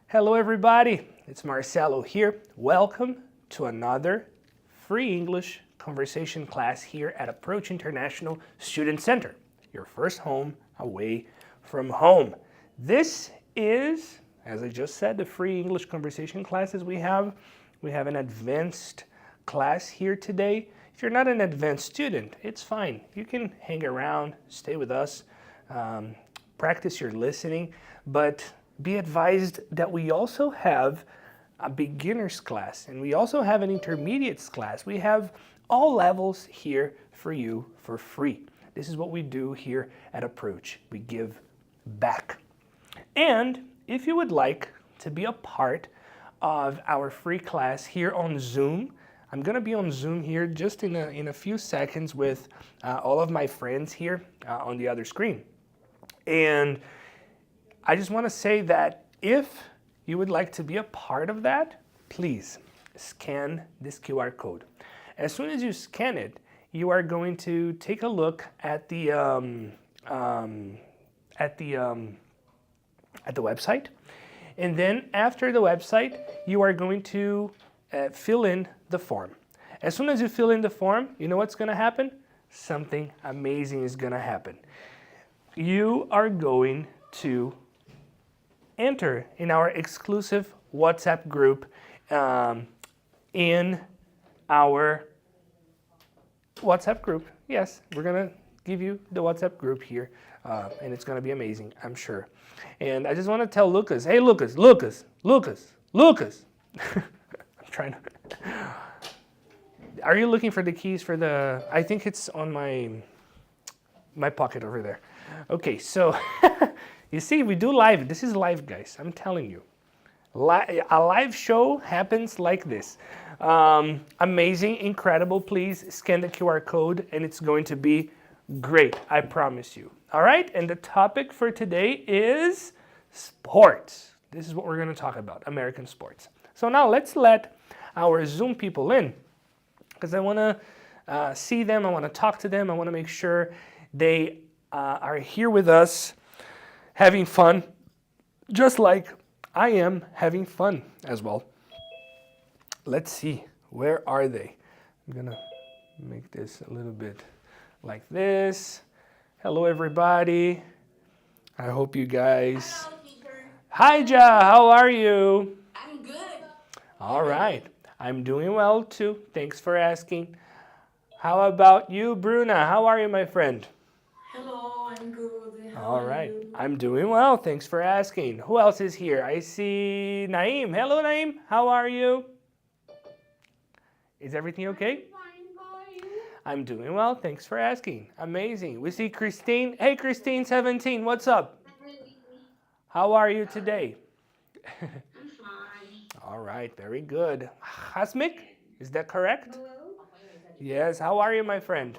Hello everybody, it's Marcelo here. Welcome to another free English conversation class here at Approach International Student Center, your first home away from home. This is, as I just said, the free English conversation classes we have. We have an advanced class here today. If you're not an advanced student, it's fine. You can hang around, stay with us, practice your listening, but be advised that we also have a beginner's class and we also have an intermediates class. We have all levels here for you for free. This is what we do here at Approach. We give back. And if you would like to be a part of our free class here on Zoom, I'm going to be on Zoom here just in a few seconds with all of my friends here on the other screen. And I just want to say that if you would like to be a part of that, please scan this QR code. As soon as you scan it, you are going to take a look at the website, and then after the website, you are going to fill in the form. As soon as you fill in the form, you know what's going to happen? Something amazing is going to happen. You are going to enter in our exclusive WhatsApp group in our WhatsApp group. Yes, we're going to give you the WhatsApp group here, and it's going to be amazing, I'm sure. And I just want to tell Lucas, hey Lucas. I'm trying to... Are you looking for the keys for the... I think it's on my pocket over there. Okay, so... You see, we do live. This is live, guys. I'm telling you. A live show happens like this. Amazing, incredible. Please scan the QR code and it's going to be great. I promise you. All right, and the topic for today is sports. This is what we're going to talk about, American sports. So now let's let our Zoom people in because I want to see them. I want to talk to them. I want to make sure they are here with us, having fun, just like I am having fun as well. Let's see, where are they? I'm gonna make this a little bit like this. Hello, everybody. I hope you guys... Hello, teacher. Hi, Ja, how are you? I'm good. All right, I'm doing well too. Thanks for asking. How about you, Bruna? How are you, my friend? Hello, I'm good. How All are right, you? I'm doing well. Thanks for asking. Who else is here? I see Naeem. Hello, Naeem. How are you? Is everything okay? Fine, how are you? I'm doing well. Thanks for asking. Amazing. We see Christine. Hey, Christine 17. What's up? How are you today? I'm fine. All right, very good. Hasmik, is that correct? Hello? Yes. How are you, my friend?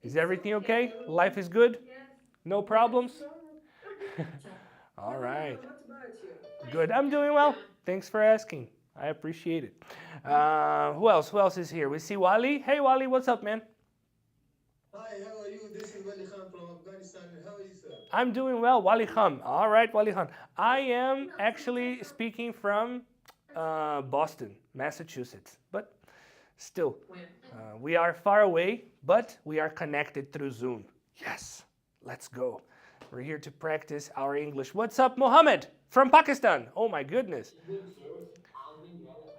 Is everything okay? Life is good? Yes. No problems? All right. What about you? Good. I'm doing well. Thanks for asking. I appreciate it. Who else? Who else is here? We see Wally. Hey, Wally. What's up, man? Hi, how are you? This is Wali Khan from Afghanistan. How are you, sir? I'm doing well. Wally Khan. All right, Wally Khan. I am actually speaking from Boston, Massachusetts. But still, we are far away, but we are connected through Zoom. Yes. Let's go. We're here to practice our English. What's up, Mohammed from Pakistan? Oh my goodness.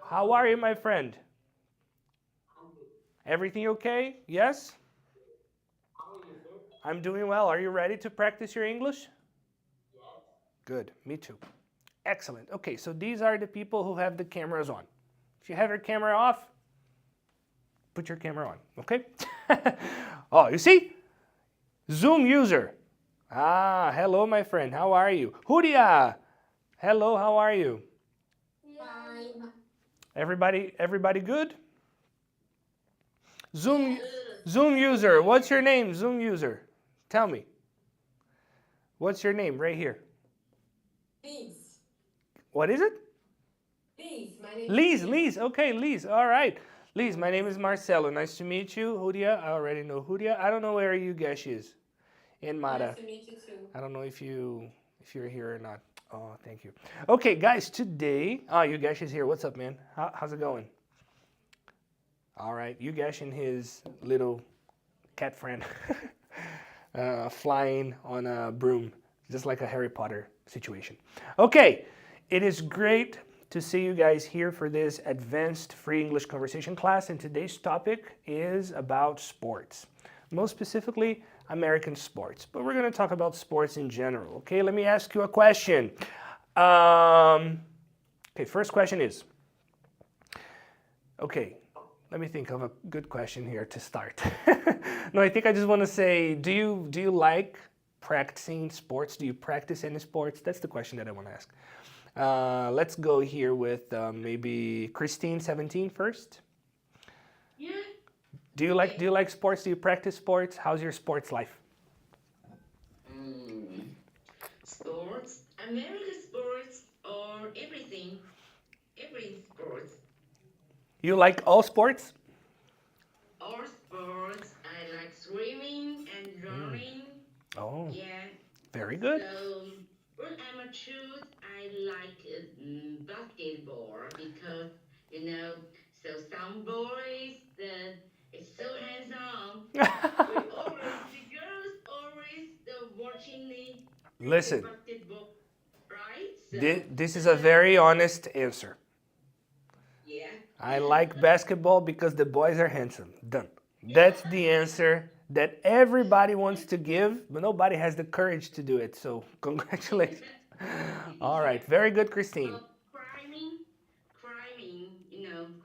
How are you, my friend? Everything okay? Yes? I'm doing well. Are you ready to practice your English? Good. Me too. Excellent. Okay, so these are the people who have the cameras on. If you have your camera off, put your camera on, okay? Oh, you see? Zoom user. Ah, hello, my friend. How are you? Hudia. Hello, how are you? Fine. Everybody good? Zoom user. What's your name, Zoom user? Tell me. What's your name right here? Please. What is it? Please. My name Lise. Okay, Lise. All right. Lise, my name is Marcelo. Nice to meet you. Hudia, I already know Hudia. I don't know where you guys is. In Mara. Nice to meet you too. I don't know if you're here or not. Oh, thank you. Okay, guys, today, Yugesh is here. What's up, man? How's it going? All right, Yugesh and his little cat friend flying on a broom, just like a Harry Potter situation. Okay, it is great to see you guys here for this advanced free English conversation class, and today's topic is about sports. Most specifically, American sports, but we're going to talk about sports in general. Okay, let me ask you a question. Okay, first question is, okay, let me think of a good question here to start. No, I think I just want to say, do you like practicing sports? Do you practice any sports? That's the question that I want to ask. Let's go here with maybe Christine, 17 first. Yeah. Do you like sports? Do you practice sports? How's your sports life? Mm, Sports, American sports, or everything, every sports, You like all sports? all sports. I like swimming and running. Oh, Yeah. very good. So when I'm a child, I like basketball because you know. So some boys that is so handsome. We always the girls always watching me play the Listen, basketball, right? So this is a very honest answer. yeah. I like basketball because the boys are handsome. Done. That's the answer that everybody wants to give, but nobody has the courage to do it. So, congratulations. All Yeah. right, very good, Christine. Climbing,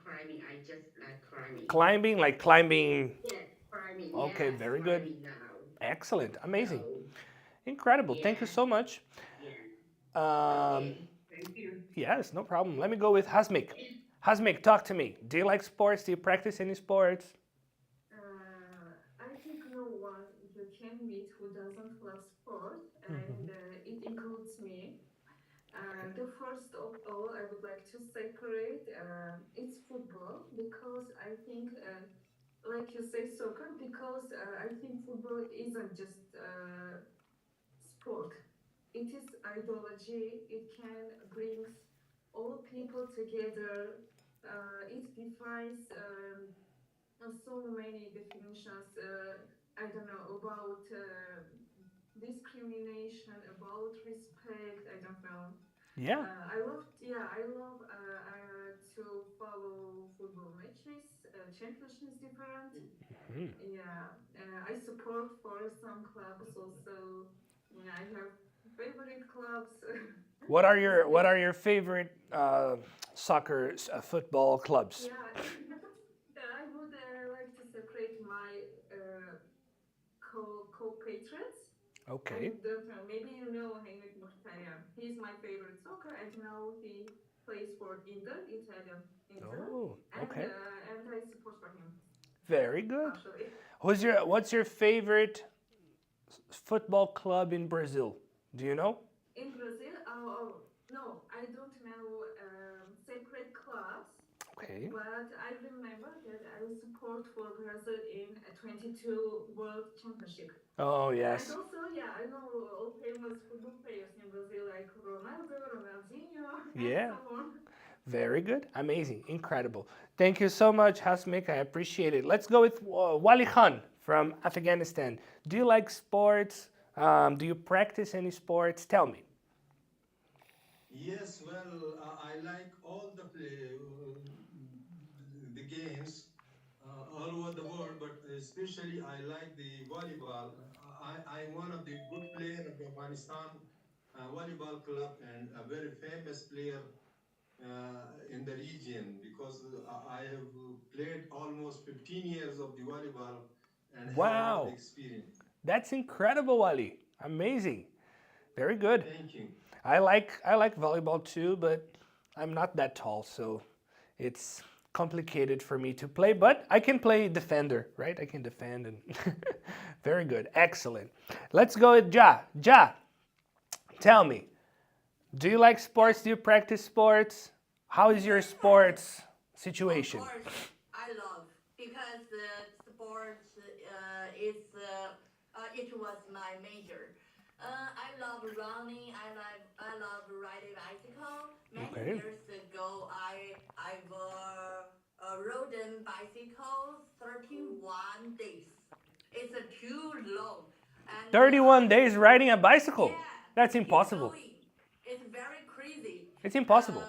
climbing. I just like climbing. Climbing, like climbing. Yes, climbing. Okay, Yes, very good. climbing now. Excellent, amazing, So incredible. Thank you yeah, so much. yeah. Um, Okay. Thank you. yes, no problem. Let me go with Hasmik. Hasmik, talk to me. Do you like sports? Do you practice any sports? I think no one you can meet who doesn't love sport, and it includes me. The first of all, I would like to separate it's football because I think, like you say, soccer, because I think football isn't just sport. It is ideology. It can bring all people together. It defines so many definitions. I don't know about discrimination, about respect. I don't know. Yeah. I love to follow football matches. Championship is different. Yeah, I support for some clubs also. Yeah, I have favorite clubs. What are your favorite soccer, football clubs? Yeah, I would like to separate my co-patriots. I Okay. don't know. Maybe you know Henrik Mkhitaryan. He's my favorite soccer. I know he plays for Italian Inter, Oh, okay. and I support for him Very good. partially. What's your favorite football club in Brazil? Do you know? In Brazil, no, I don't know separate clubs, Okay. but I remember that I support for Brazil in a 22 World Championship. Oh And yes. also, yeah, I know all famous football players in Brazil like Ronaldo, Ronaldinho, and Yeah. so on. Very good. Amazing. Incredible. Thank you so much, Hasmik. I appreciate it. Let's go with Wali Khan from Afghanistan. Do you like sports? Do you practice any sports? Tell me. Yes, well, I like all the games all over the world, but especially I like the volleyball. I'm one of the good player of the Afghanistan volleyball club and a very famous player in the region because I have played almost 15 years of the volleyball and have a lot of Wow. experience. That's incredible, Wali. Amazing. Very good. Thank you. I like volleyball too, but I'm not that tall, so it's complicated for me to play, but I can play defender, right? I can defend and very good. Excellent. Let's go with Ja. Ja, tell me, do you like sports? Do you practice sports? How is your sports situation? Of course, I love because sports is it was my major. I love running. I love riding bicycle. Many Okay. years ago, I rode a bicycle 31 days. It's too long, and 31 days riding a bicycle. yeah, That's keep impossible. going. It's very crazy. It's impossible.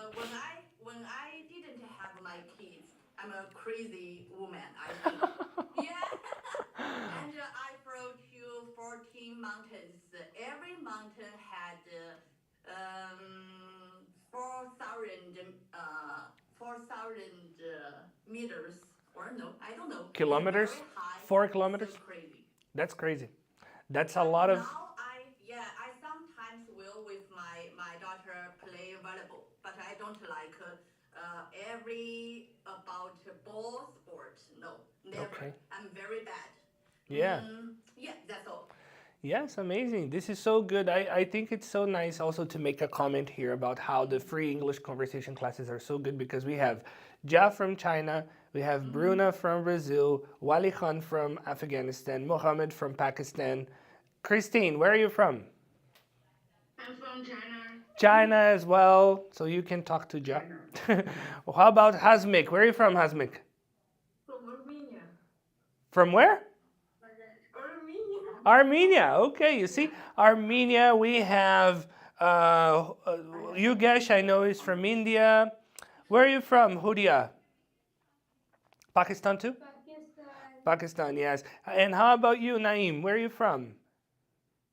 When I didn't have my kids, I'm a crazy woman, I think. Yeah. And I flew to 14 mountains. Every mountain had 4,000 meters, or no, I don't know. It's very Kilometers? high. 4 kilometers? So crazy. That's crazy. That's a But lot of. now I sometimes will with my daughter play volleyball, but I don't like every about ball sport. No, never. Okay. I'm very bad. Yeah. Yeah, that's all. Yes, amazing. This is so good. I think it's so nice also to make a comment here about how the free English conversation classes are so good because we have Ja from China, we have Bruna from Brazil, Wali Khan from Afghanistan, Mohammed from Pakistan. Christine, where are you from? I'm from China. China as well, so you can talk to Ja. Well, how about Hasmik? Where are you from, Hasmik? From Armenia. From where? Armenia. Armenia. Okay, you see, Armenia. We have Yugesh. I know is from India. Where are you from, Hudia? Pakistan too. Pakistan. Pakistan, yes. And how about you, Naeem? Where are you from?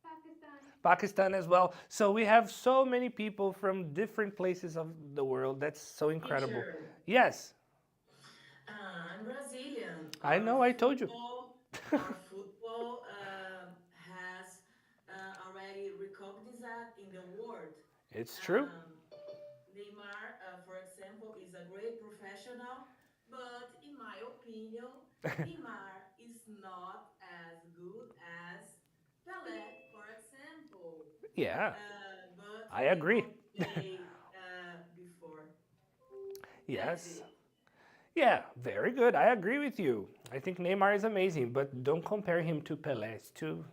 Pakistan. Pakistan as well. So we have so many people from different places of the world. That's so incredible. Teacher, Yes, I'm Brazilian. I know. I told you. Our football has already recognized that in the world. It's true. Um, Neymar, for example, is a great professional, but in my opinion, Neymar is not as good as Pelé, for example. Yeah, But I they agree. don't play before. That's Yes. it. Yeah, very good. I agree with you. I think Neymar is amazing, but don't compare him to Pelé. It's too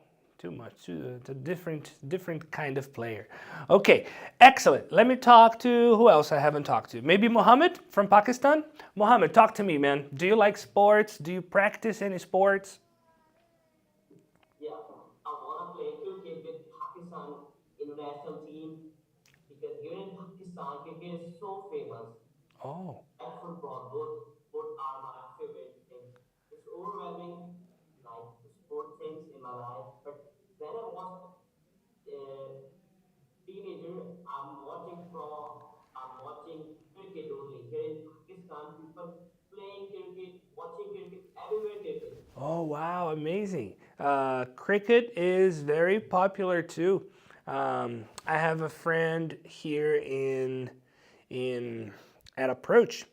much. It's a different kind of player. Okay, excellent. Let me talk to who else I haven't talked to. Maybe Mohammed from Pakistan. Mohammed, talk to me, man. Do you like sports? Do you practice any sports? Yeah, I want to play cricket with Pakistan international team because here in Pakistan, cricket is so famous. Oh, And football, both are my favorite things. It's overwhelming, like sport things in my life. But when I was a teenager, I'm watching cricket only. Here in Pakistan, people playing cricket, watching cricket, everywhere cricket. oh, wow, amazing. Cricket is very popular too. I have a friend here in at Approach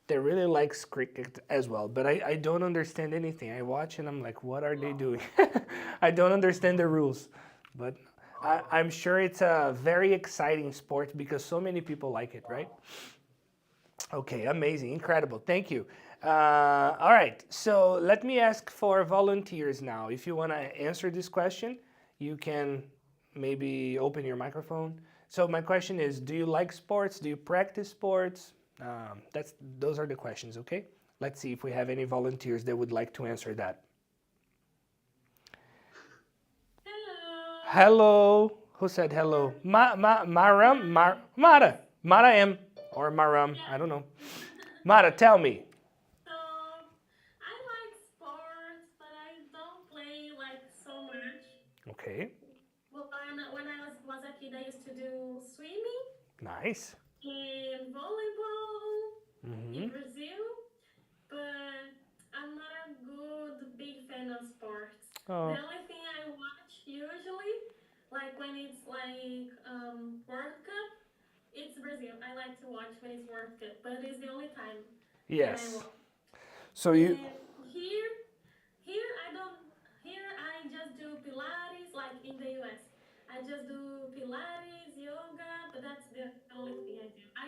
that really likes cricket as well, but I don't understand anything. I watch and I'm like, what are they doing? I don't understand the rules, but I'm sure it's a very exciting sport because so many people like it, right? Okay, amazing, incredible. Thank you. All right, so let me ask for volunteers now. If you want to answer this question, you can maybe open your microphone. So my question is, do you like sports? Do you practice sports? Those are the questions, okay? Let's see if we have any volunteers that would like to answer that. Hello. Hello. Who said hello? Mara. Mara M. Or Maram. I don't know. Mara, tell me. So I like sports, but I don't play like so much. Okay. When I was a kid, I used to do swimming Nice. and volleyball Hmm. in Brazil, but I'm not a good big fan of sports. The Oh, only thing I watch usually, like when it's like World Cup, it's Brazil. I like to watch when it's World Cup, but it's the only time that I yes. watch. So you. And here I don't. Here I just do Pilates, like in the US. I just do Pilates, yoga, but that's the only thing I do. I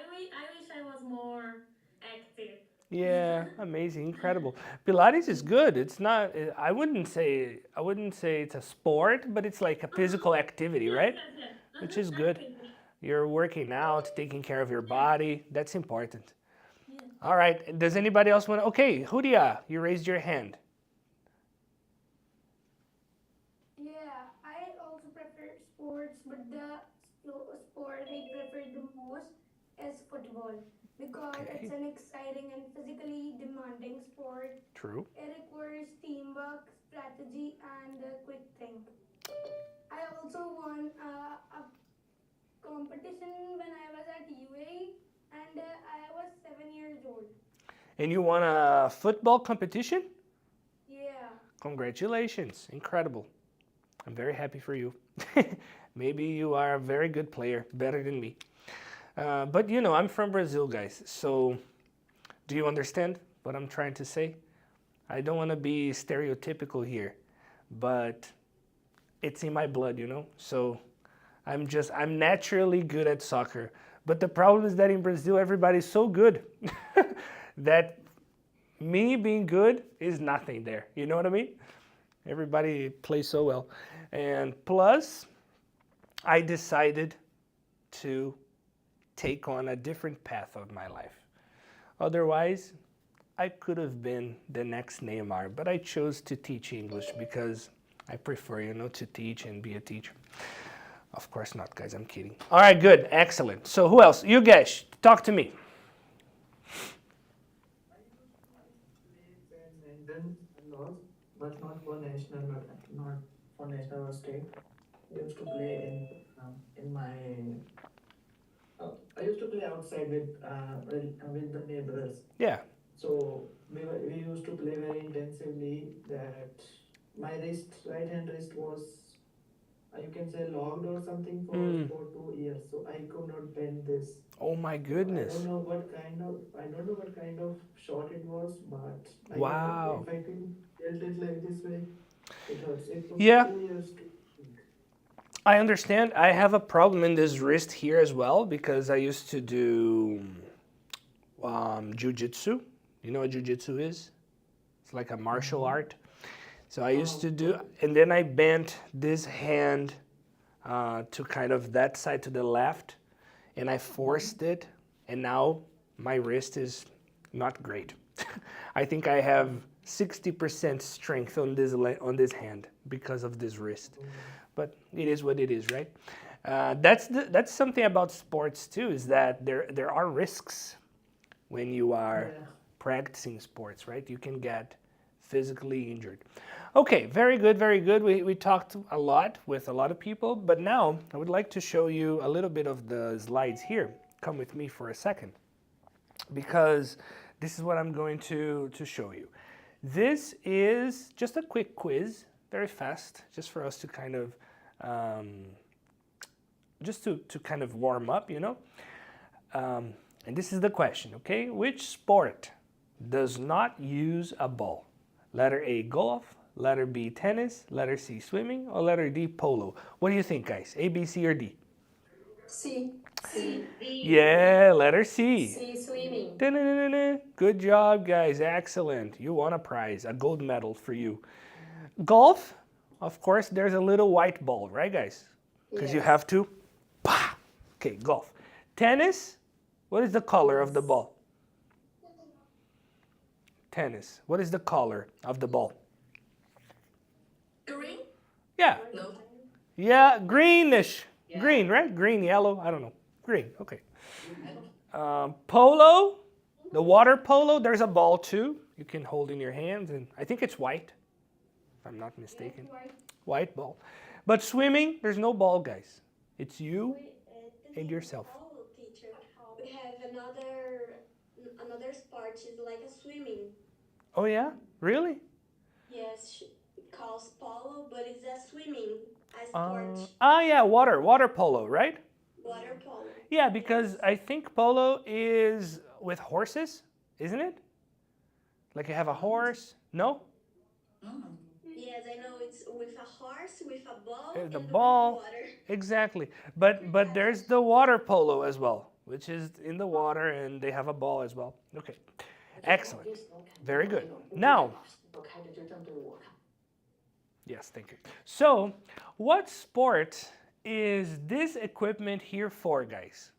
wish I was more active. Yeah, amazing, incredible. Pilates is good. It's not. I wouldn't say it's a sport, but it's like a physical activity, Yes, right? yes, yes. Which is good. Activity. You're working out, taking care of your body. That's important. Yeah. All right. Does anybody else want to? Okay, Hudia, you raised your hand. Yeah, I also prefer sports, but the sport I prefer the most is football because it's Okay, an exciting and physically demanding sport. true. It requires teamwork, strategy, and a quick think. I also won a competition when I was at UAE and I was 7 years old. And you won a football competition? Yeah. Congratulations. Incredible. I'm very happy for you. Maybe you are a very good player, better than me. But you know, I'm from Brazil, guys. So do you understand what I'm trying to say? I don't want to be stereotypical here, but it's in my blood, you know? So I'm naturally good at soccer. But the problem is that in Brazil, everybody's so good that me being good is nothing there. You know what I mean? Everybody plays so well. And plus, I decided to take on a different path of my life. Otherwise, I could have been the next Neymar, but I chose to teach English because I prefer, you know, to teach and be a teacher. Of course not, guys. I'm kidding. All right, good. Excellent. So who else? You guys, talk to me. Play badminton a lot, but not for national, not for national or state. I used to play in my. I used to play outside with the neighbors. Yeah. So we used to play very intensively. That my right hand wrist was, you can say, locked or something for 2 years. So I could not bend this. Oh my So goodness. I don't know what kind of shot it was, but I cannot, Wow. if I can tilt it like this way, it hurts. It took Yeah, 2 years to heal. I understand. I have a problem in this wrist here as well because I used to do jujitsu. You know what jujitsu is? It's like a martial art. So I used to do, and then I bent this hand to kind of that side to the left, and I forced it, and now my wrist is not great. I think I have 60% strength on this hand because of this wrist, but it is what it is, right? That's something about sports too, is that there are risks when you are Yeah. practicing sports, right? You can get physically injured. Okay, very good, very good. We talked a lot with a lot of people, but now I would like to show you a little bit of the slides here. Come with me for a second, because this is what I'm going to show you. This is just a quick quiz, very fast, just for us to kind of, just to kind of warm up, you know? And this is the question, okay? Which sport does not use a ball? Letter A, golf. Letter B, tennis. Letter C, swimming. Or letter D, polo. What do you think, guys? A, B, C, or D? C. Yeah, letter C. C. Swimming. Da-na-na-na-na. Good job, guys. Excellent. You won a prize, a gold medal for you. Golf, of course, there's a little white ball, right, guys? Because you Yes. have to. Pah! Okay, golf. Tennis, what is the color of the ball? Tennis. What is the color of the ball? Green? Yeah. No. Yeah, greenish. Green, right? Green, yellow, I don't know. Green, okay. Polo, the water polo, there's a ball too. You can hold in your hands, and I think it's white, if I'm not mistaken. White ball. But swimming, there's no ball, guys. It's you and yourself. Oh, teacher, we have another sport is like a swimming. Oh, yeah? Really? Yes, it calls polo, but it's a swimming, a sport, Yeah, water polo, right? water polo. Yeah, because I think polo is with horses, isn't it? Like you have a horse? No? Yes, I know it's with a horse, with a ball, The and ball. with water. Exactly. But there's the water polo as well, which is in the water and they have a ball as well. Okay. Excellent. Very good. Now, yes, thank you. So, what sport is this equipment here for, guys?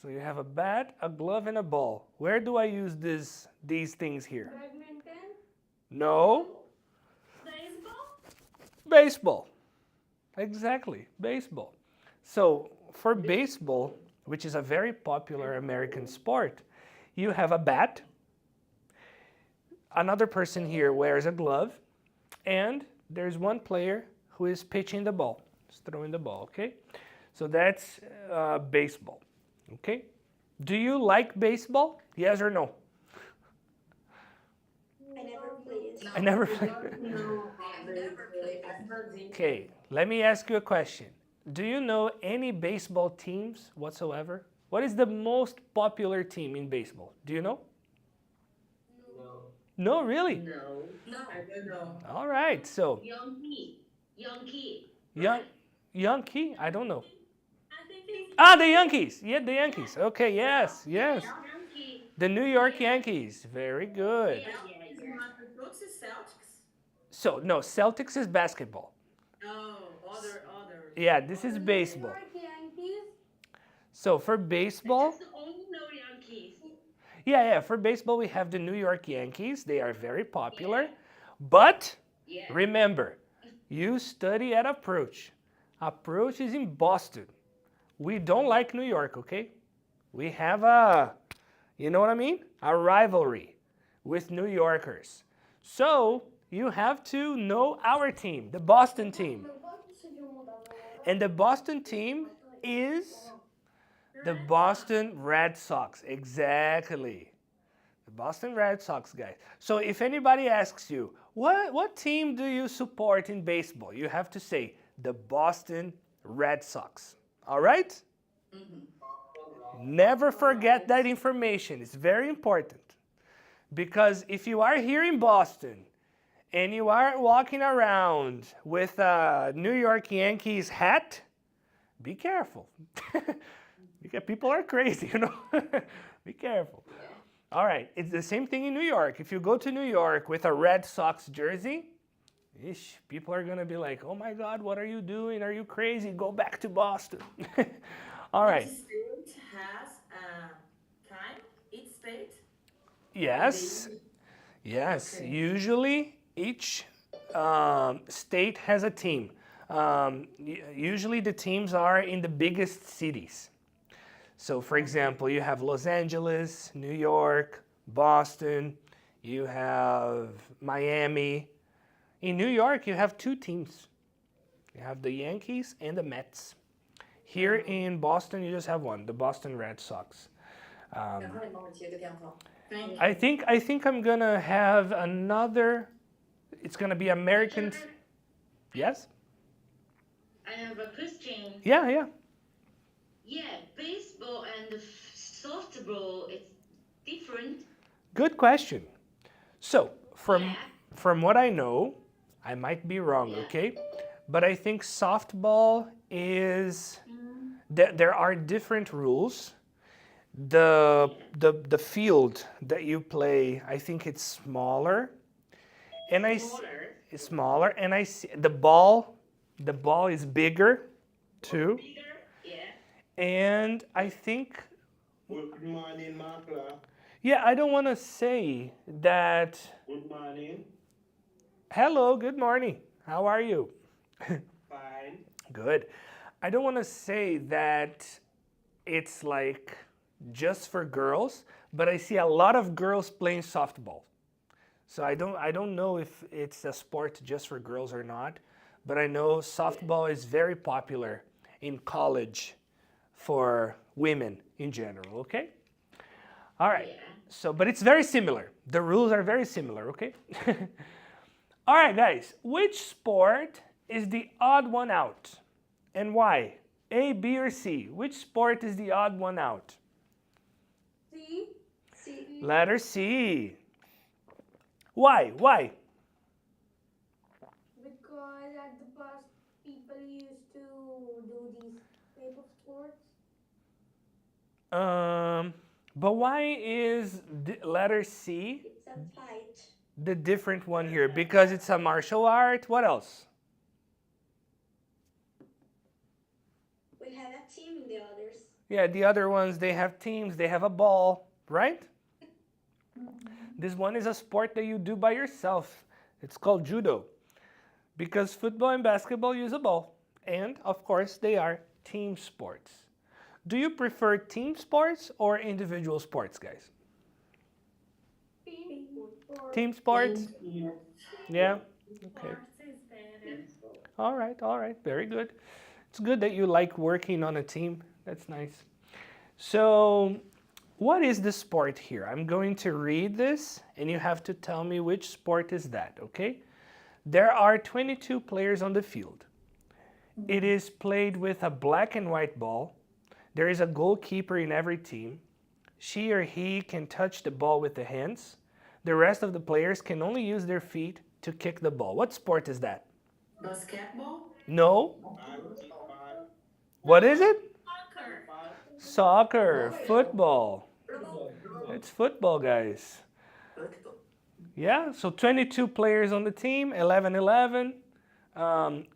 So you have a bat, a glove, and a ball. Where do I use these things here? Badminton. No. Baseball? Baseball. Exactly, baseball. So for baseball, which is a very popular American sport, you have a bat, another person here wears a glove, and there's one player who is pitching the ball, is throwing the ball, okay? So that's baseball, okay? Do you like baseball? Yes or no? I never played. I never played. I have never played baseball. Okay, let me ask you a question. Do you know any baseball teams whatsoever? What is the most popular team in baseball? Do you know? No. No, really? No, No. I don't know. All right, so Yankee. young, Yankee? I don't know. I think it's Ah, the Yankees. Yeah, the Yankees. Okay, yes, yes. Yankee. The New York Yankees. Very good. Is Massachusetts Celtics? So, no, Celtics is basketball. Oh, other. Yeah, this is New baseball. York Yankees. So for I baseball, just only know Yankees. yeah, for baseball we have the New York Yankees. They are very popular. But Yeah. remember, you study at Approach. Approach is in Boston. We don't like New York, okay? We have you know what I mean? A rivalry with New Yorkers. So you have to know our team, the Boston team. And the Boston team is the Boston Red Sox. Exactly. The Boston Red Sox, guys. So if anybody asks you, what team do you support in baseball? You have to say the Boston Red Sox. All right? Never forget that information. It's very important. Because if you are here in Boston and you are walking around with a New York Yankees hat, be careful. Because people are crazy, you know. Be careful. All right, it's the same thing in New York. If you go to New York with a Red Sox jersey, people are going to be like, oh my God, what are you doing? Are you crazy? Go back to Boston. All right. Each state has a time. Each state. Yes. Yes. Okay. Usually each state has a team. Usually the teams are in the biggest cities. So for example, you have Los Angeles, New York, Boston, you have Miami. In New York, you have two teams. You have the Yankees and the Mets. Here in Boston, you just have one, the Boston Red Sox. I think I'm gonna have another. It's gonna be American. Yes. I have a question. Yeah. Yeah, baseball and softball, it's different. Good question. So from Yeah. what I know, I might be wrong, Yeah. okay? But I think softball is there are different rules. The field that you play, I think it's smaller. And it's smaller, and I see the ball is bigger too. Bigger, yeah. And I think Good morning, Marcelo. yeah, I don't want to say that. Good morning. Hello, good morning. How are you? Fine. Good. I don't want to say that it's like just for girls, but I see a lot of girls playing softball. So I don't know if it's a sport just for girls or not, but I know softball is very popular in college for women in general, okay? All right. Yeah. So, but it's very similar. The rules are very similar, okay? All right, guys. Which sport is the odd one out? And why? A, B, or C? Which sport is the odd one out? C. Letter C. Why? Why? Because at the past, people used to do these type of sports. But why is letter C It's a fight. the different one here? Because it's a martial art. What else? We have a team in the others. Yeah, the other ones, they have teams, they have a ball, right? This one is a sport that you do by yourself. It's called judo. Because football and basketball use a ball. And, of course, they are team sports. Do you prefer team sports or individual sports, guys? Team sports? Yeah? Okay. Sports is better. All right, very good. It's good that you like working on a team. That's nice. So, what is the sport here? I'm going to read this and you have to tell me which sport is that, okay? There are 22 players on the field. It is played with a black and white ball. There is a goalkeeper in every team. She or he can touch the ball with the hands. The rest of the players can only use their feet to kick the ball. What sport is that? Basketball? No. Basketball. What is it? Soccer. Soccer, football. Football. It's football, guys. Football. Yeah, so 22 players on the team, 11-11.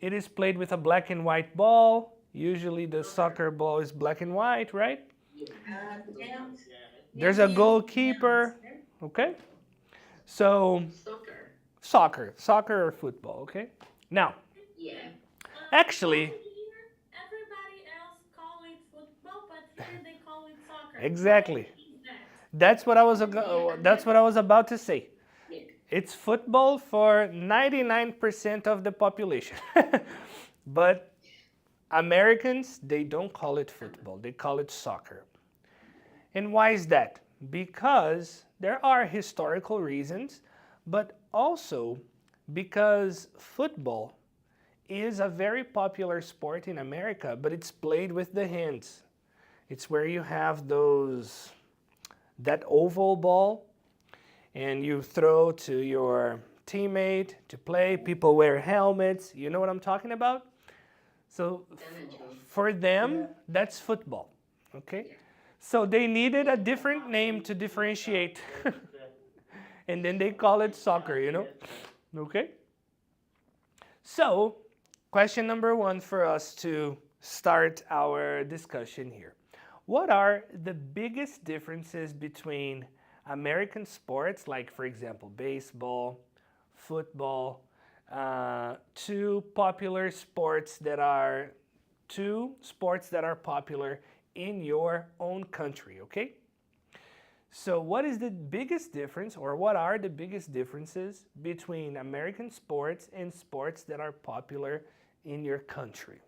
It is played with a black and white ball. Usually the soccer ball is black and white, right? Hands. There's a goalkeeper, okay? So, soccer or football, okay? Now, Yeah. actually, Here, everybody else call it football, but here they call it soccer. exactly. What is that? That's what I was about to say. Yeah. It's football for 99% of the population. But Americans, they don't call it football. They call it soccer. And why is that? Because there are historical reasons, but also because football is a very popular sport in America, but it's played with the hands. It's where you have that oval ball and you throw to your teammate to play. People wear helmets. You know what I'm talking about? So for them, that's football. Okay? So they needed a different name to differentiate. And then they call it soccer, you know? Okay? So, question number 1 for us to start our discussion here. What are the biggest differences between American sports, like, for example, baseball, football, two sports that are popular in your own country, okay? So what is the biggest difference, or what are the biggest differences between American sports and sports that are popular in your country?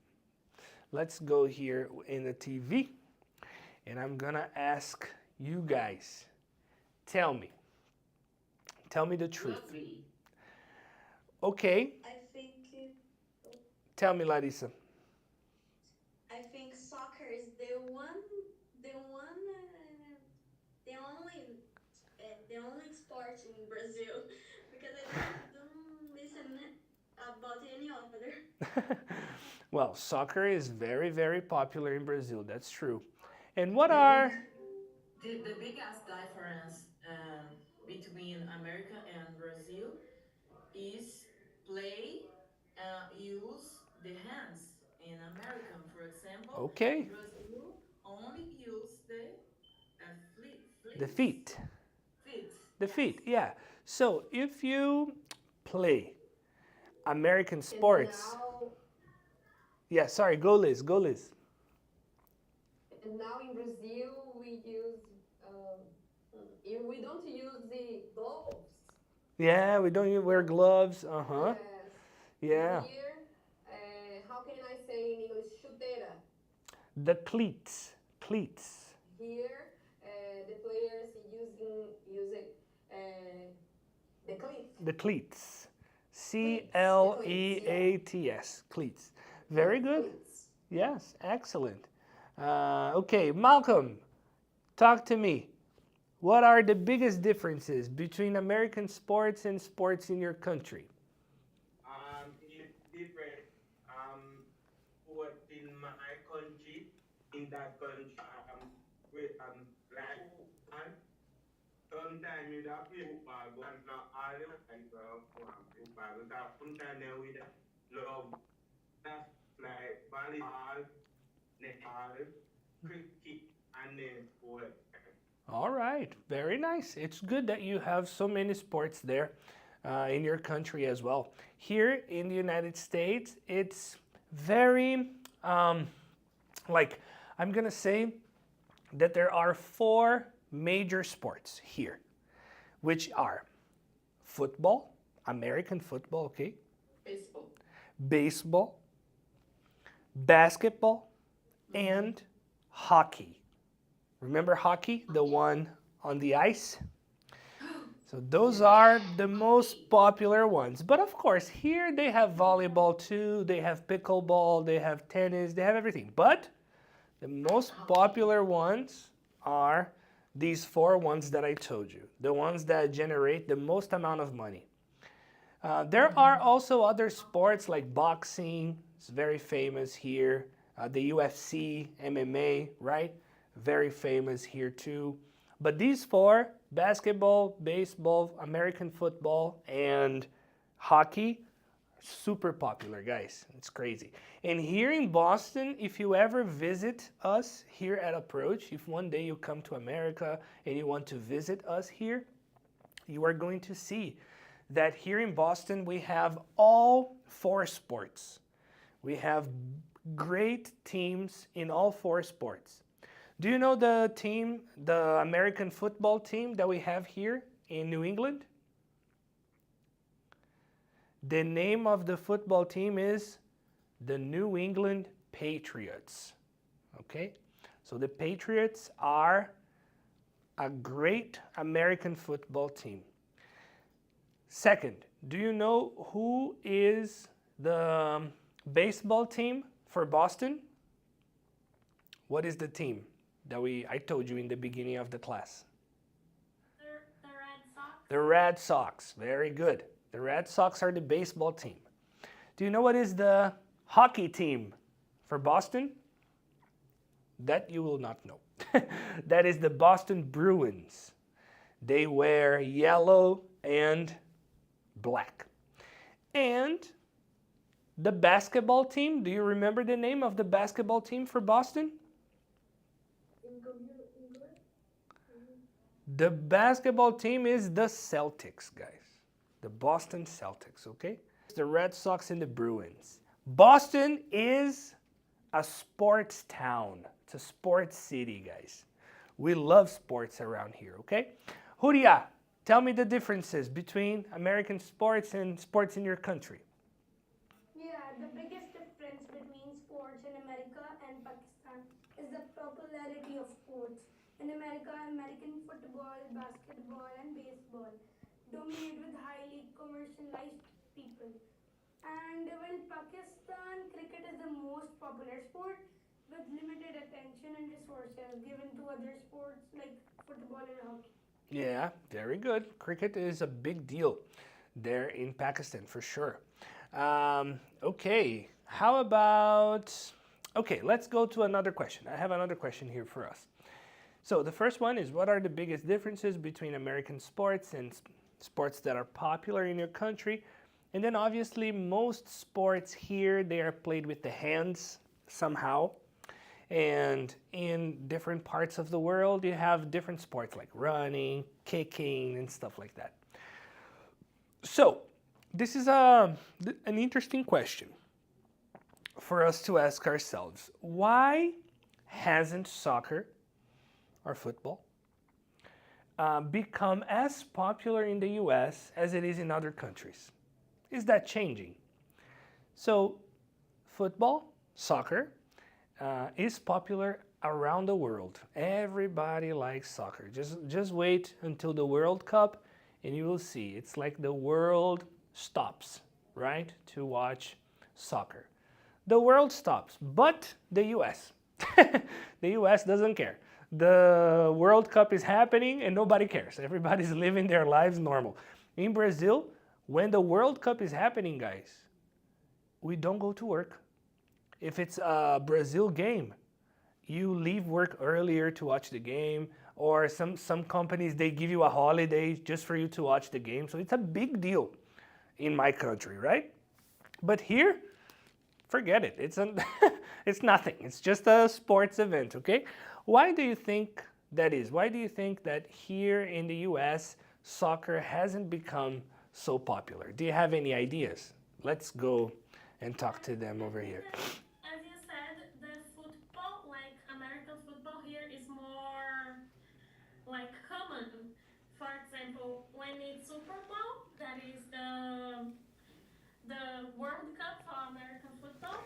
Let's go here in the TV, and I'm gonna ask you guys, tell me the truth. Okay, I think tell me, Larissa. soccer is the only sport in Brazil because I don't listen about any other. Well, soccer is very, very popular in Brazil. That's true. And what are... The biggest difference between America and Brazil is play use the hands. In American, for example, Okay. Brazil only use the The feet. feet. The feet, yeah. So if you play American sports... Yeah, sorry, go Liz. And now in Brazil, we don't use the gloves. Yeah, we don't wear gloves. Uh-huh. Yes. Yeah. Here, how can I say in English? Chuteira. The cleats. Here, the players use the cleats. The cleats. C-L-E-A-T-S. Cleats. Very good. Cleats. Yes, excellent. Okay, Malcolm, talk to me. What are the biggest differences between American sports and sports in your country? It's different. But in my country, in that country, black Sometimes you da play football, but not all the while want football. Because sometimes then we da love that's like volleyball, netball, cricket, and then sport. All right, very nice. It's good that you have so many sports there in your country as well. Here in the United States, it's very, like, I'm gonna say that there are 4 major sports here, which are football, American football, okay? Baseball. Baseball, basketball, and hockey. Remember hockey, the one on the ice? So those are the most popular ones. But of course, here they have volleyball too, they have pickleball, they have tennis, they have everything. But the most popular ones are these 4 ones that I told you, the ones that generate the most amount of money. There are also other sports like boxing, it's very famous here, the UFC, MMA, right? Very famous here too. But these 4, basketball, baseball, American football, and hockey, super popular, guys. It's crazy. And here in Boston, if you ever visit us here at Approach, if one day you come to America and you want to visit us here, you are going to see that here in Boston we have all 4 sports. We have great teams in all 4 sports. Do you know the team, the American football team that we have here in New England? The name of the football team is the New England Patriots. Okay? So the Patriots are a great American football team. Second, do you know who is the baseball team for Boston? What is the team that I told you in the beginning of the class? The Red Sox. The Red Sox. Very good. The Red Sox are the baseball team. Do you know what is the hockey team for Boston? That you will not know. That is the Boston Bruins. They wear yellow and black. And the basketball team, do you remember the name of the basketball team for Boston? The basketball team is the Celtics, guys. The Boston Celtics, okay? The Red Sox and the Bruins. Boston is a sports town. It's a sports city, guys. We love sports around here, okay? Huria, tell me the differences between American sports and sports in your country. Yeah, the biggest difference between sports in America and Pakistan is the popularity of sports. In America, American football, basketball, and baseball dominate with highly commercialized people. And while Pakistan, cricket is the most popular sport with limited attention and resources given to other sports like football and hockey. Yeah, very good. Cricket is a big deal there in Pakistan for sure. Okay, how about... Okay, let's go to another question. I have another question here for us. So the first one is, what are the biggest differences between American sports and sports that are popular in your country? And then obviously most sports here, they are played with the hands somehow. And in different parts of the world, you have different sports like running, kicking, and stuff like that. So this is an interesting question for us to ask ourselves. Why hasn't soccer or football become as popular in the US as it is in other countries? Is that changing? So football, soccer, is popular around the world. Everybody likes soccer. Just wait until the World Cup and you will see. It's like the world stops, right, to watch soccer. The world stops, but the US. The US doesn't care. The World Cup is happening and nobody cares. Everybody's living their lives normal. In Brazil, when the World Cup is happening, guys, we don't go to work. If it's a Brazil game, you leave work earlier to watch the game. or some companies, they give you a holiday just for you to watch the game. So it's a big deal in my country, right? But here, forget it. It's nothing. It's just a sports event, okay? Why do you think that is? Why do you think that here in the US, soccer hasn't become so popular? Do you have any ideas? Let's go and talk to them over here. Because, as you said, the football, like American football here, is more like common. For example, when it's Super Bowl, that is the World Cup for American football,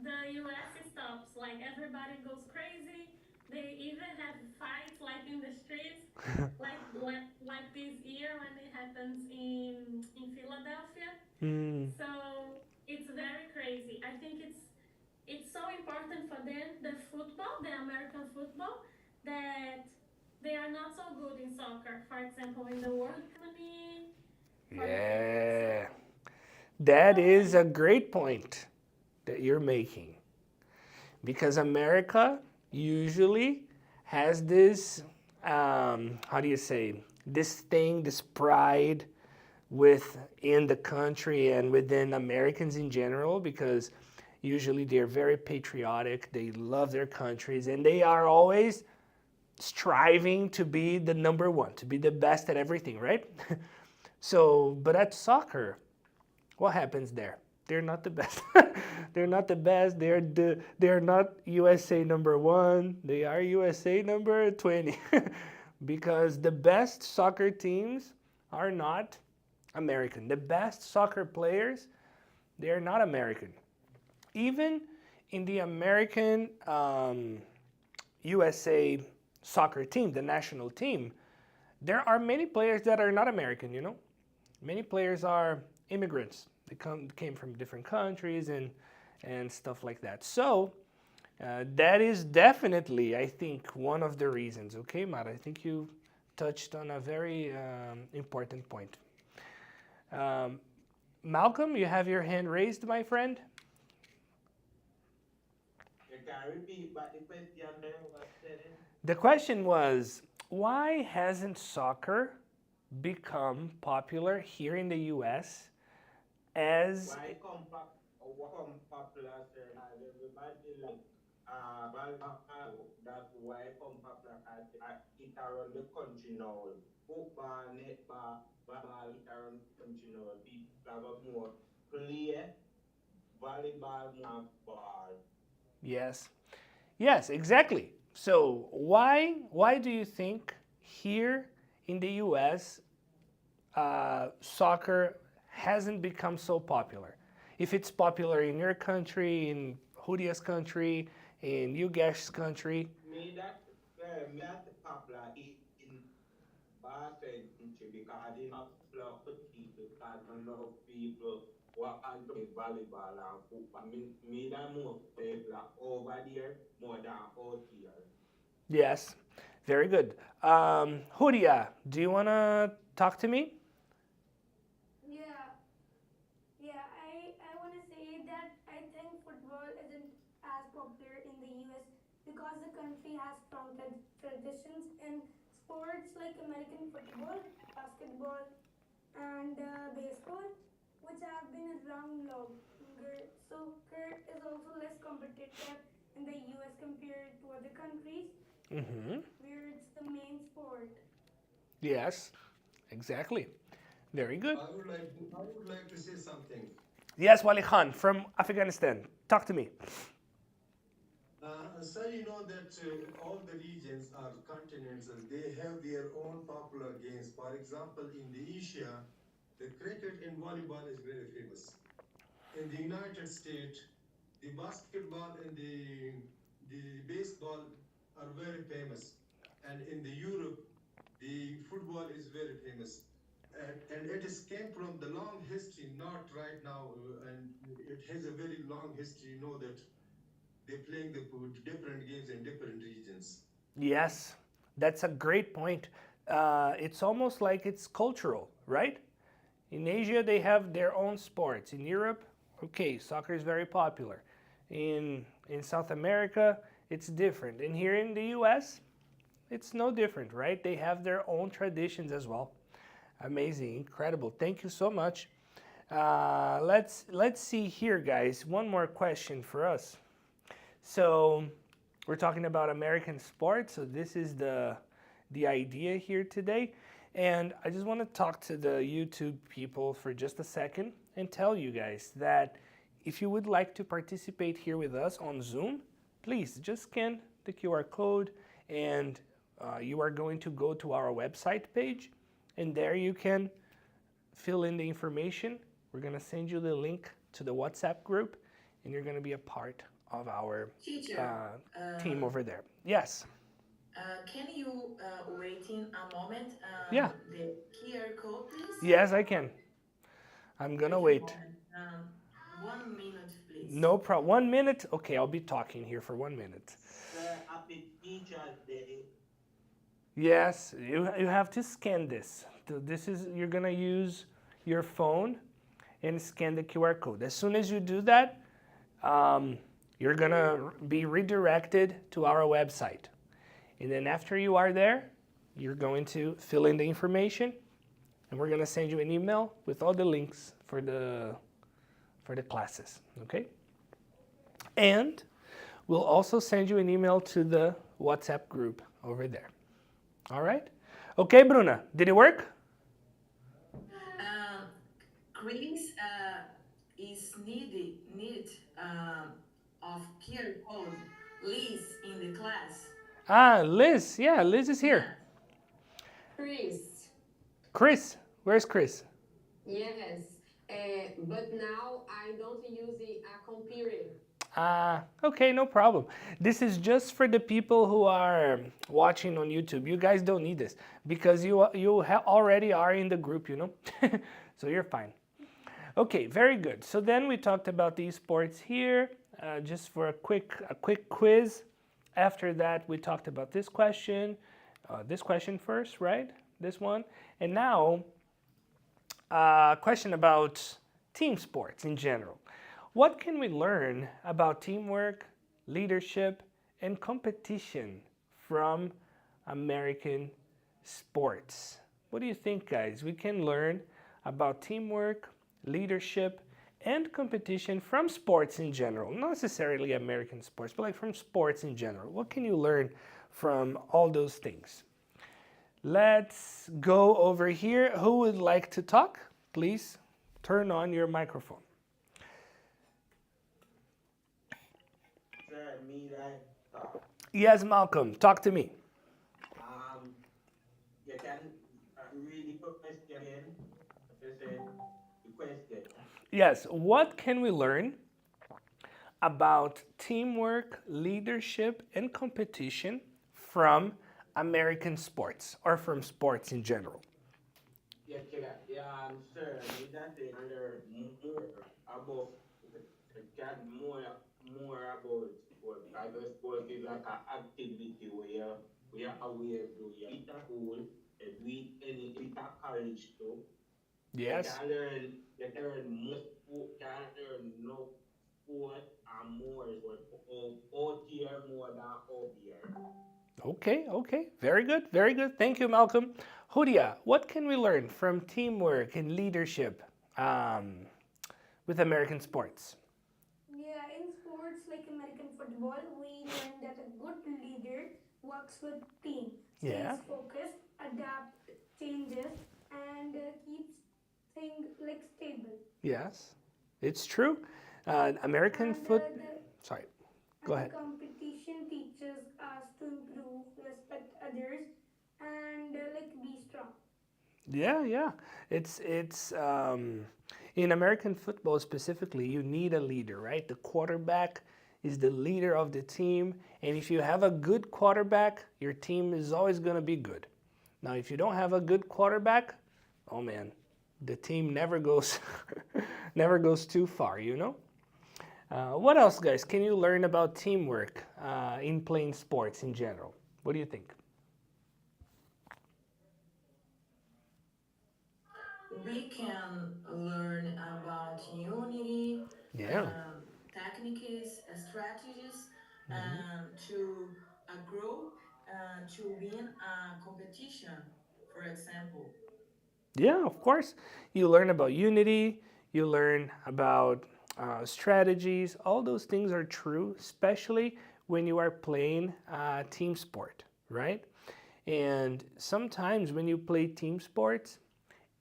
the US stops. Like everybody goes crazy. They even have fights like in the streets, like this year when it happens in Philadelphia. Mm, So it's very crazy. I think it's so important for them, the football, the American football, that they are not so good in soccer. For example, in the World Cup, for example. yeah, So that so is a great point that you're making. Because America usually has this, how do you say, this thing, this pride within the country and within Americans in general, because usually they're very patriotic, they love their countries, and they are always striving to be the number one, to be the best at everything, right? So, but at soccer, what happens there? They're not the best. They're not the best. They're not USA number one. They are USA number 20. Because the best soccer teams are not American. The best soccer players, they are not American. Even in the American USA soccer team, the national team, there are many players that are not American, you know? Many players are immigrants. They came from different countries and stuff like that. So that is definitely, I think, one of the reasons. Okay, Mara, I think you touched on a very important point. Malcolm, you have your hand raised, my friend. You can repeat back the question there, what's said? The question was, why hasn't soccer become popular here in the US as... Why come popular, sir? Because everybody like volleyball. That's why come popular. It around the country now. Football, netball, volleyball, it around the country now. People have a more play volleyball more ball. Yes. Yes, exactly. So why do you think here in the US soccer hasn't become so popular? If it's popular in your country, in Judia's country, in Yugesh's country. Me that popular in Boston country because it's popular with people because enough people want to play volleyball and football. Me that more popular over there more than out here. Yes, very good. Judia, do you want to talk to me? Yeah, yeah. I want to say that I think football isn't as popular in the US because the country has strong traditions in sports like American football, basketball, and baseball, which have been around longer. Soccer is also less competitive in the US compared to other countries Mm-hmm. where it's the main sport. Yes, exactly. Very good. I would like to say something. Yes, Wali Khan from Afghanistan. Talk to me. So you know that all the regions or continents, they have their own popular games. For example, in the Asia, the cricket and volleyball is very famous. In the United States, the basketball and the baseball are very famous. And in the Europe, the football is very famous. And it is came from the long history, not right now, and it has a very long history. You know that they're playing the different games in different regions. Yes, that's a great point. It's almost like it's cultural, right? In Asia, they have their own sports. In Europe, okay, soccer is very popular. In South America, it's different. And here in the US, it's no different, right? They have their own traditions as well. Amazing, incredible. Thank you so much. Let's see here, guys. One more question for us. So we're talking about American sports. So this is the idea here today. And I just want to talk to the YouTube people for just a second and tell you guys that if you would like to participate here with us on Zoom, please just scan the QR code and you are going to go to our website page and there you can fill in the information. We're going to send you the link to the WhatsApp group and you're going to be a part of our Teacher, team over there. Yes. can you wait in a moment Yeah. the QR code, please? Yes, I can. I'm going to Wait a wait. moment. 1 minute, please. No problem. 1 minute? Okay, I'll be talking here for 1 minute. Happy Teacher's Day. Yes, you have to scan this. This is, you're going to use your phone and scan the QR code. As soon as you do that, you're going to be redirected to our website. And then after you are there, you're going to fill in the information and we're going to send you an email with all the links for the classes, okay? And we'll also send you an email to the WhatsApp group over there. All right? Okay, Bruna, did it work? Chris is need of QR code. Liz in the class. Ah, Liz. Yeah, Liz is here. Chris, Chris, where's Chris? yes, but now I don't use a computer. Okay, no problem. This is just for the people who are watching on YouTube. You guys don't need this because you already are in the group, you know? So you're fine. Okay, very good. So then we talked about these sports here, just for a quick quiz. After that, we talked about this question first, right? This one. And now, a question about team sports in general. What can we learn about teamwork, leadership, and competition from American sports? What do you think, guys? We can learn about teamwork, leadership, and competition from sports in general. Not necessarily American sports, but like from sports in general. What can you learn from all those things? Let's go over here. Who would like to talk? Please turn on your microphone. Sir, me right talk. Yes, Malcolm, talk to me. You can read the question again. You said the question. Yes, what can we learn about teamwork, leadership, and competition from American sports or from sports in general? Yeah, sir, me that say learn more about can more about sport because sport is like an activity where you aware to you it at school, you do it any it at college too. You Yes. can learn more sport, can learn no sport and more sport out here more than out here. Okay, very good, very good. Thank you, Malcolm. Hudia, what can we learn from teamwork and leadership with American sports? Yeah, in sports like American football, we learn that a good leader works with team, Yeah. stays focused, adapt changes, and keeps things like stable. Yes, it's true. American And foot. the Sorry, go and the ahead. competition teaches us to improve, respect others, and like be strong. Yeah. It's in American football specifically, you need a leader, right? The quarterback is the leader of the team, and if you have a good quarterback, your team is always going to be good. Now, if you don't have a good quarterback, oh man, the team never goes never goes too far, you know? What else, guys? Can you learn about teamwork in playing sports in general? What do you think? We can learn about unity, Yeah. techniques, strategies, to grow to win a competition, for example. Yeah, of course. You learn about unity, you learn about strategies. All those things are true, especially when you are playing team sport, right? And sometimes when you play team sports,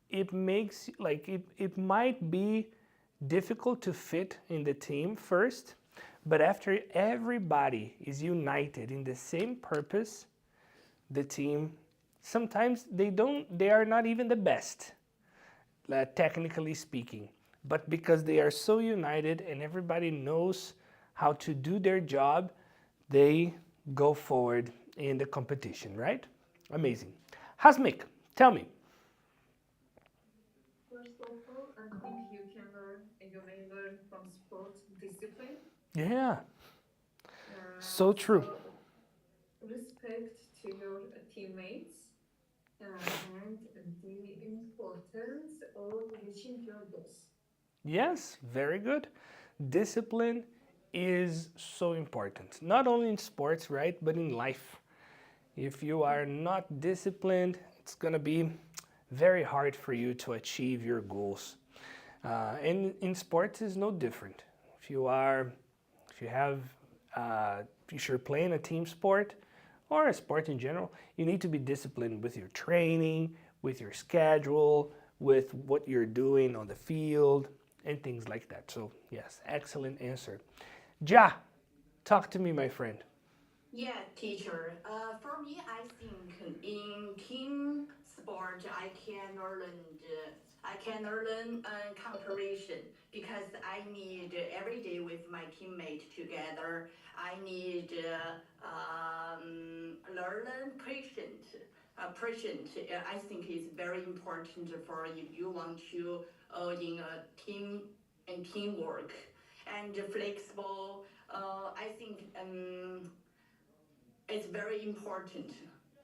it makes it might be difficult to fit in the team first, but after everybody is united in the same purpose, the team sometimes they are not even the best, technically speaking, but because they are so united and everybody knows how to do their job, they go forward in the competition, right? Amazing. Hasmik, tell me. First of all, I think you may learn from sport discipline. Yeah, so true. So respect to your teammates and the importance of reaching your goals. Yes, very good. Discipline is so important, not only in sports, right, but in life. If you are not disciplined, it's going to be very hard for you to achieve your goals. And in sports is no different. If you are, if you have, if you're playing a team sport or a sport in general, you need to be disciplined with your training, with your schedule, with what you're doing on the field, and things like that. So yes, excellent answer. Ja, talk to me, my friend. Yeah, teacher. For me, I think in team sport, I can learn cooperation because I need every day with my teammate together. I need learn patient. Patient, I think is very important for if you want to in a team and teamwork and flexible. I think it's very important.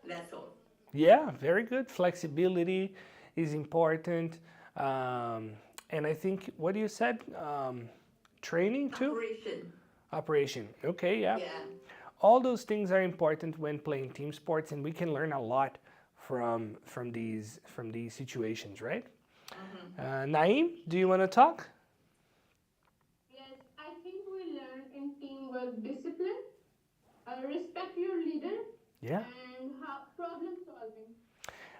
That's all. Yeah, very good. Flexibility is important. Um, and I think, what you said? Training too? Operation. Operation. Okay, yeah. Yeah. All those things are important when playing team sports, and we can learn a lot from these situations, right? Naeem, do you want to talk? Yes, I think we learn in teamwork discipline, respect your leader, Yeah. and how problem solving,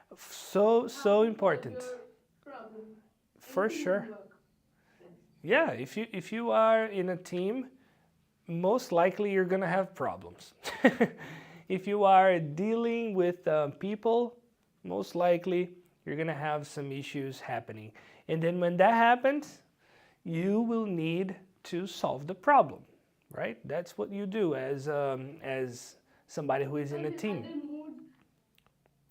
how So to solve important. your problem in For sure. teamwork. Yes. Yeah, if you are in a team, most likely you're gonna have problems. If you are dealing with people, most likely you're gonna have some issues happening. And then when that happens, you will need to solve the problem, right? That's what you do as somebody who is in a team. Other moods.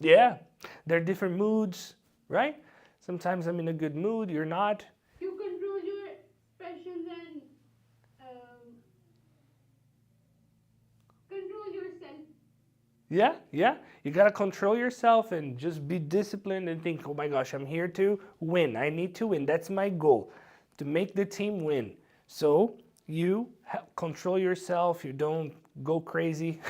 Yeah, there are different moods, right? Sometimes I'm in a good mood, you're not. You control your expressions and um, control yourself. Yeah, yeah. You gotta control yourself and just be disciplined and think, oh my gosh, I'm here to win. I need to win. That's my goal, to make the team win. So you control yourself. You don't go crazy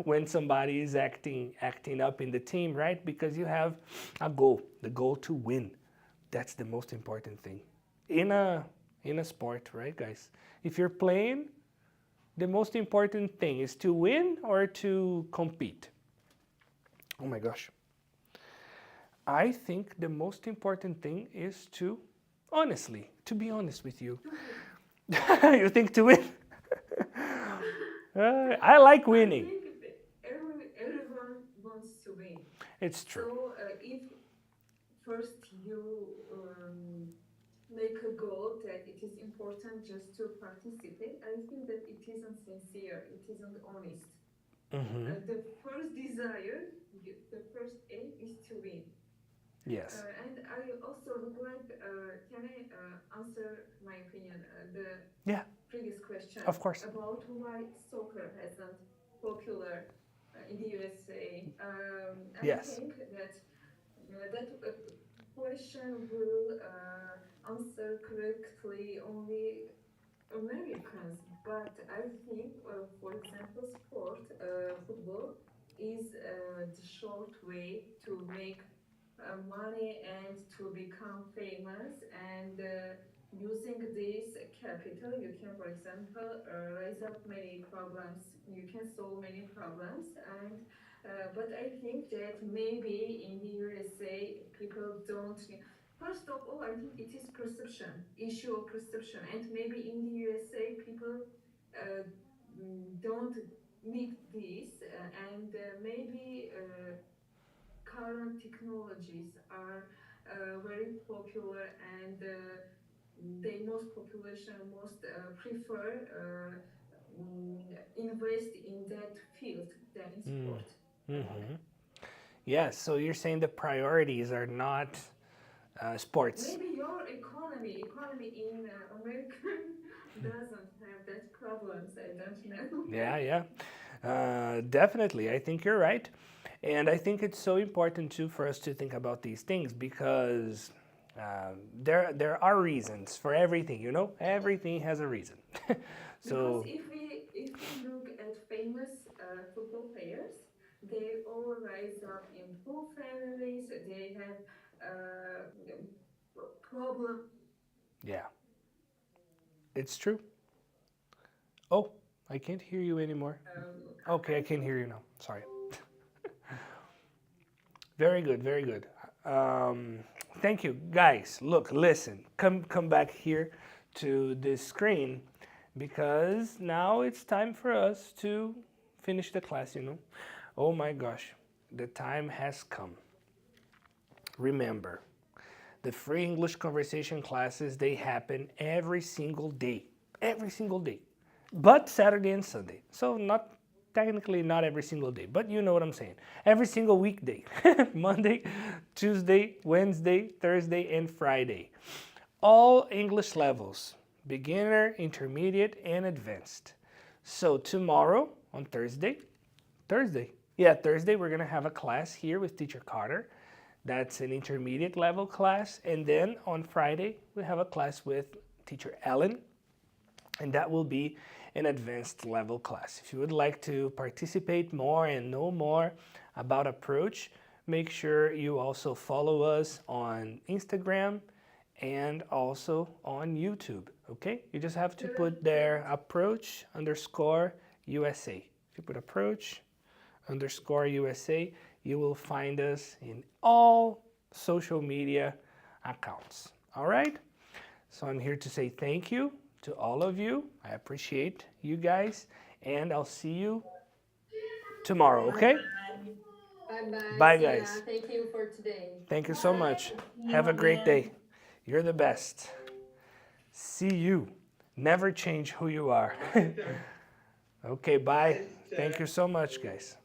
when somebody is acting up in the team, right? Because you have a goal, the goal to win. That's the most important thing in a sport, right, guys? If you're playing, the most important thing is to win or to compete. Oh my gosh. I think the most important thing is to, honestly, to be honest with you. You think to win? I like winning. I think everyone wants to win. It's true. So if first you make a goal that it is important just to participate, I think that it isn't sincere, it isn't honest. The first desire, the first aim is to win. Yes. And I also would like, can I answer my opinion, the Yeah, previous question of course. about why soccer hasn't popular in the USA? I Yes. think that that question will answer correctly only Americans, but I think, for example, football is the short way to make money and to become famous. And using this capital, you can, for example, raise up many problems. You can solve many problems. And but I think that maybe in the USA, people don't. First of all, I think it is perception, issue of perception, and maybe in the USA, people uh, don't need this, and maybe current technologies are very popular, and the most population most prefer invest in that field than in sport. Yes, so you're saying the priorities are not sports. Maybe your economy in America doesn't have that problems. I don't know. Yeah, yeah. Definitely. I think you're right. And I think it's so important too for us to think about these things because there are reasons for everything, you know? Everything has a reason. Because So, if we look at famous football players, they all rise up in poor families. They have problems. yeah, it's true. Oh, I can't hear you anymore. Okay, I can hear you now. Sorry. Very good, very good. Thank you, guys. Look, listen, come back here to this screen because now it's time for us to finish the class. You know, oh my gosh, the time has come. Remember, the free English conversation classes they happen every single day, but Saturday and Sunday. So not technically not every single day, but you know what I'm saying. Every single weekday, Monday, Tuesday, Wednesday, Thursday, and Friday. All English levels, beginner, intermediate, and advanced. So tomorrow on Thursday, we're gonna have a class here with Teacher Carter. That's an intermediate level class. And then on Friday, we have a class with Teacher Ellen, and that will be an advanced level class. If you would like to participate more and know more about Approach, make sure you also follow us on Instagram and also on YouTube, okay? You just have to put there approach_USA. If you put approach_USA, you will find us in all social media accounts, all right? So I'm here to say thank you to all of you. I appreciate you guys, and I'll see you tomorrow, okay? Bye-bye. Bye, See ya. guys. Thank you for today. Thank you so much. Have a great day. You're the best. See you. Never change who you are. Okay, bye. Thank you so much, guys.